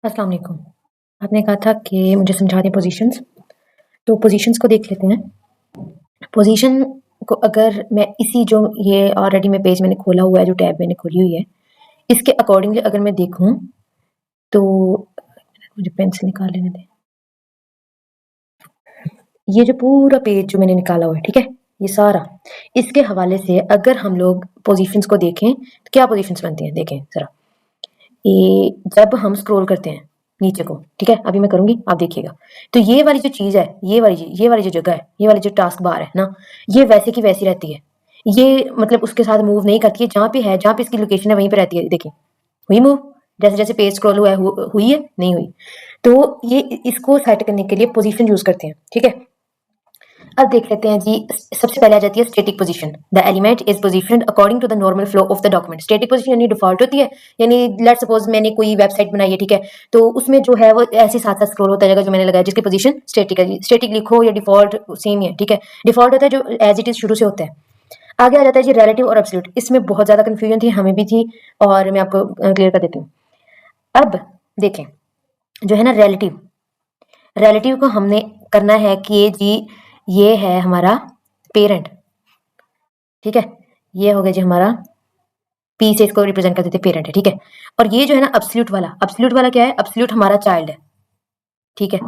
अस्सलाम वालेकुम। आपने कहा था कि मुझे समझा दें पोज़ीशंस, तो पोज़ीशंस को देख लेते हैं। पोज़ीशन को अगर मैं इसी जो ये ऑलरेडी मैं पेज मैंने खोला हुआ है, जो टैब मैंने खोली हुई है, इसके अकॉर्डिंगली अगर मैं देखूँ, तो मुझे पेंसिल निकाल लेने दें। ये जो पूरा पेज जो मैंने निकाला हुआ है, ठीक है? ये सारा, इसके हवाले से अगर हम लोग पोज़ीशंस को देखें, तो क्या पोज़ीशंस बनती हैं? देखें ज़रा। ये जब हम स्क्रॉल करते हैं नीचे को, ठीक है? अभी मैं करूँगी, आप देखिएगा। तो ये वाली जो चीज़ है, ये वाली जो जगह है, ये वाली जो टास्क बार है ना, ये वैसे की वैसी रहती है। ये मतलब उसके साथ मूव नहीं करती है, जहाँ पे है, जहाँ पे इसकी लोकेशन है, वहीं पे रहती है। देखिए, हुई मूव? जैसे-जैसे पेज स्क्रॉल हुआ है, हुई है? नहीं हुई। तो ये इसको सेट करने के लिए पोज़ीशन यूज़ करते हैं, ठीक है? अब देख लेते हैं जी। सबसे पहले आ जाती है static position. The element is positioned according to the normal flow of the document. Static position यानी डिफॉल्ट होती है, यानी लेट सपोज मैंने कोई वेबसाइट बनाई है, ठीक है, तो उसमें जो है वो ऐसे साथ साथ स्क्रॉल होता जाएगा जो मैंने लगाया, जिसकी पोजीशन स्टैटिक है। स्टैटिक लिखो या डिफॉल्ट सेम ही है, ठीक है। डिफॉल्ट होता है जो एज इट इज शुरू से होता है। आगे आ जाता है जी रिलेटिव और एब्सोल्यूट। इसमें बहुत ज्यादा कंफ्यूजन थी, हमें भी थी, और मैं आपको क्लियर कर देती हूँ। अब देखें, जो है ना रिलेटिव, रिलेटिव को हमने करना है कि जी ये है हमारा पेरेंट, ठीक है। ये हो गया जी हमारा, पी से इसको रिप्रेजेंट कर देते पेरेंट है, ठीक है। और ये जो है ना अब्सोल्यूट वाला क्या है? अब्सोल्यूट हमारा चाइल्ड है, ठीक है।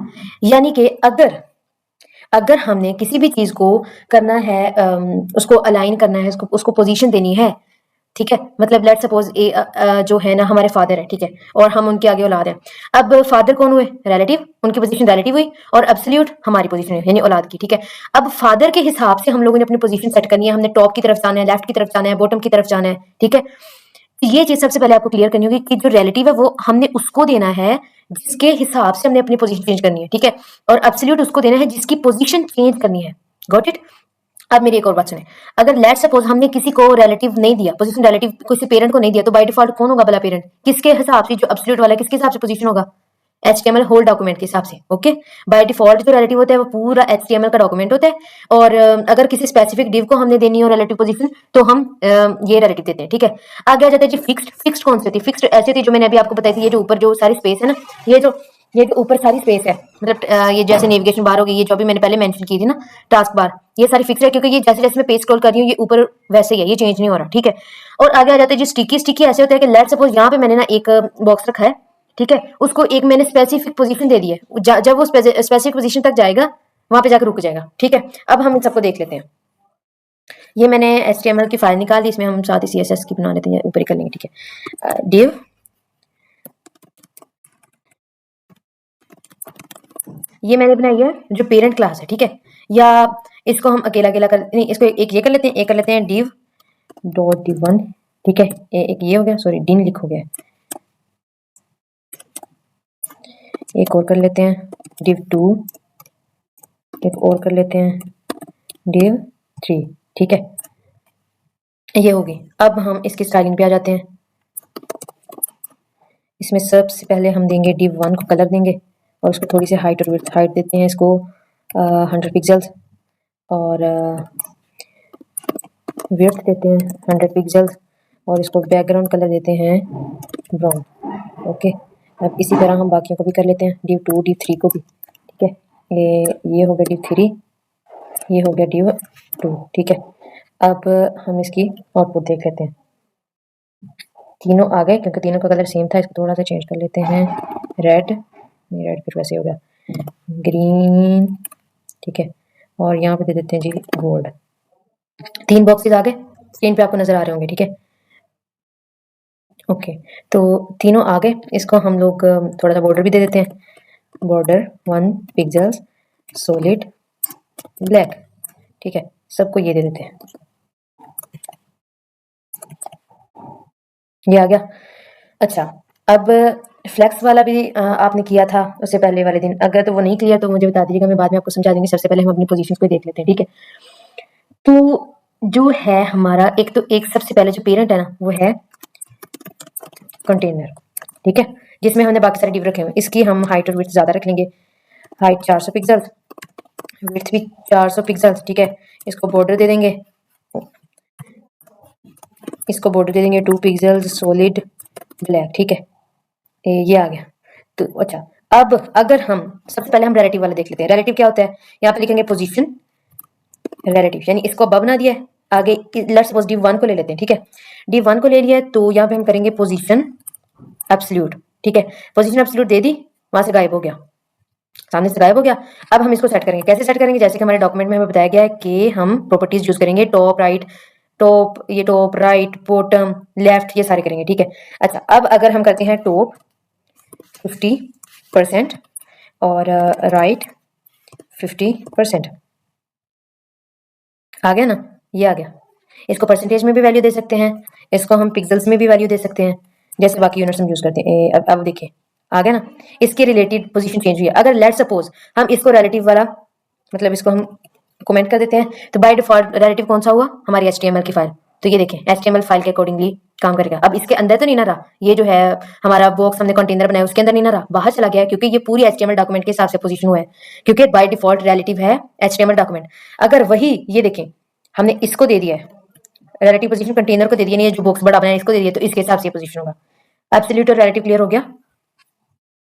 यानी कि अगर अगर हमने किसी भी चीज को करना है, उसको अलाइन करना है, उसको पोजीशन देनी है, ठीक है। मतलब लेट सपोज जो है ना हमारे फादर है, ठीक है, और हम उनके आगे औलाद है। अब फादर कौन हुए? रिलेटिव, उनकी पोजीशन रिलेटिव हुई, और एब्सोल्यूट हमारी पोजीशन है, यानी औलाद की, ठीक है। अब फादर के हिसाब से हम लोगों ने अपनी पोजीशन सेट करनी है। हमने टॉप की तरफ जाना है, लेफ्ट की तरफ जाना है, बॉटम की तरफ जाना है, ठीक है। ये चीज सबसे पहले आपको क्लियर करनी होगी कि जो रिलेटिव है वो हमने उसको देना है जिसके हिसाब से हमने अपनी पोजीशन चेंज करनी है, ठीक है। और एब्सोल्यूट उसको देना है जिसकी पोजीशन चेंज करनी है। Got it? अब मेरी एक और बात सुने। अगर लेट सपोज हमने किसी को रिलेटिव नहीं दिया, पोजीशन रिलेटिव किसी पेरेंट को नहीं दिया, तो बाय डिफॉल्ट कौन होगा भला पेरेंट? किसके हिसाब से? जो एब्सोल्यूट वाला है, किसके हिसाब से पोजीशन होगा? एचटीएमएल होल डॉक्यूमेंट के हिसाब से, ओके। बाय डिफॉल्ट जो रिलेटिव होता है वो पूरा एचटीएमएल का डॉक्यूमेंट होता है, और अगर किसी स्पेसिफिक डिव को हमने देनी हो रिलेटिव पोजीशन, तो हम ये रिलेटिव देते हैं, ठीक है। आगे आ जाता है जी फिक्स्ड। फिक्स्ड कौन सी होती है? फिक्स्ड ऐसी होती है जो मैंने अभी आपको बताई थी, ये जो ऊपर जो सारी स्पेस है ना, ये जो ऊपर सारी स्पेस है, मतलब ये जैसे नेविगेशन बार हो गई, ये जो भी मैंने पहले मेंशन की थी ना, टास्क बार, ये सारी फिक्स है, क्योंकि ये जैसे जैसे मैं पेज स्क्रॉल कर रही हूँ ये ऊपर वैसे ही है, ये चेंज नहीं हो रहा, ठीक है। और आगे आ जाते हैं जी स्टिकी। स्टिकी ऐसे होता है कि लेट सपोज यहाँ पे मैंने ना एक बॉक्स रखा है, ठीक है, उसको एक मैंने स्पेसिफिक पोजीशन दे दी है, जब वो स्पेसिफिक पोजीशन तक जाएगा वहां पे जाकर रुक जाएगा, ठीक है। अब हम इन सबको देख लेते हैं। ये मैंने HTML की फाइल निकाल दी, इसमें हम साथ ही CSS की बना लेते हैं, ऊपर ही कर लेंगे, ठीक है। div, ये मैंने बनाई है जो पेरेंट क्लास है, ठीक है। या इसको हम अकेला अकेला कर नहीं, इसको एक ये कर लेते हैं, एक कर लेते हैं div डॉट div1, ठीक है। एक ये हो गया, सॉरी डिन लिख हो गया, एक और कर लेते हैं div2, एक और कर लेते हैं div3, ठीक है। ये होगी। अब हम इसकी स्टाइलिंग पे आ जाते हैं। इसमें सबसे पहले हम देंगे div1 को कलर देंगे, और उसको थोड़ी सी हाइट और विड्थ, हाइट देते हैं इसको 100 पिक्सल्स, और विड्थ देते हैं 100 पिक्सल्स, और इसको बैकग्राउंड कलर देते हैं ब्राउन, ओके। अब इसी तरह हम बाकियों को भी कर लेते हैं, div2 div3 को भी, ठीक है। ये हो गया div3, ये हो गया div2, ठीक है। अब हम इसकी आउटपुट देख लेते हैं। तीनों आ गए, क्योंकि तीनों का कलर सेम था। इसको थोड़ा सा चेंज कर लेते हैं, रेड, नहीं रेड फिर वैसे हो गया, ग्रीन, ठीक है। और यहाँ पे दे देते हैं जी गोल्ड। 3 बॉक्सेस आ गए, स्क्रीन पे आपको नजर आ रहे होंगे, ठीक है। ओके, तो तीनों आ गए। इसको हम लोग थोड़ा सा बॉर्डर भी दे देते हैं, बॉर्डर 1 पिक्सल्स सॉलिड ब्लैक, ठीक है। सबको ये दे देते हैं, ये आ गया। अच्छा, अब फ्लेक्स वाला भी आपने किया था उससे पहले वाले दिन। अगर तो वो नहीं क्लियर तो मुझे बता दीजिएगा, मैं बाद में आपको समझा दूंगी। सबसे पहले हम अपनी पोजीशंस को देख लेते हैं, ठीक है। तो जो है हमारा एक सबसे पहले जो पेरेंट है ना, वो है कंटेनर, ठीक है, जिसमें हमने बाकी सारे डिव रखे हुए। इसकी हम हाइट और विड्थ ज्यादा रख लेंगे, हाइट 400 पिक्सल्स, विड्थ भी 400 पिक्सल्स, ठीक है। इसको बॉर्डर दे देंगे, इसको बॉर्डर दे देंगे 2 पिक्सल्स सॉलिड ब्लैक, ठीक है। ये आ गया। तो अच्छा, अब अगर हम सबसे पहले हम रिलेटिव वाला देख लेते हैं। रिलेटिव क्या होता है, यहाँ पे लिखेंगे पोजीशन रिलेटिव, यानी इसको अब बना दिया है। आगे लेट्स सपोज D1 को ले लेते हैं, ठीक है। D1 को ले लिया है तो यहाँ पे हम करेंगे पोजीशन एब्सोल्यूट, ठीक है। पोजीशन एब्सोल्यूट दे दी, वहां से गायब हो गया, सामने से गायब हो गया। अब हम इसको सेट करेंगे, कैसे सेट करेंगे, जैसे कि हमारे डॉक्यूमेंट में हमें बताया गया है कि हम प्रॉपर्टीज यूज करेंगे, top right, top right bottom left, ये सारे करेंगे, ठीक है। अच्छा, अब अगर हम करते हैं टॉप 50% और राइट 50%, आ गया ना, ये आ गया। इसको परसेंटेज में भी वैल्यू दे सकते हैं, इसको हम पिक्सल्स में भी वैल्यू दे सकते हैं, जैसे बाकी यूनिट्स हम यूज करते हैं। अब देखिए आ गया ना, इसके रिलेटेड पोजीशन चेंज हुई है। अगर लेट सपोज हम इसको रिलेटिव वाला, मतलब इसको हम कमेंट कर देते हैं, तो बाय डिफॉल्ट रिलेटिव कौन सा हुआ, हमारी HTML की फाइल। तो ये देखें HTML फाइल के अकॉर्डिंगली काम करेगा। अब इसके अंदर तो नहीं ना रहा, ये जो है हमारा बॉक्स हमने कंटेनर बनाया उसके अंदर नहीं ना रहा, बाहर चला गया है, क्योंकि ये पूरी HTML डॉक्यूमेंट के हिसाब से पोजीशन हुआ है, क्योंकि बाय डिफॉल्ट रिलेटिव है HTML डॉक्यूमेंट। अगर वही ये देखें हमने इसको दे दिया है रिलेटिव पोजीशन, कंटेनर को दे दिया, नहीं ये जो बॉक्स बड़ा बनाया इसको दे दिया, तो इसके हिसाब से पोजीशन होगा। एब्सोल्यूट और रिलेटिव क्लियर हो गया।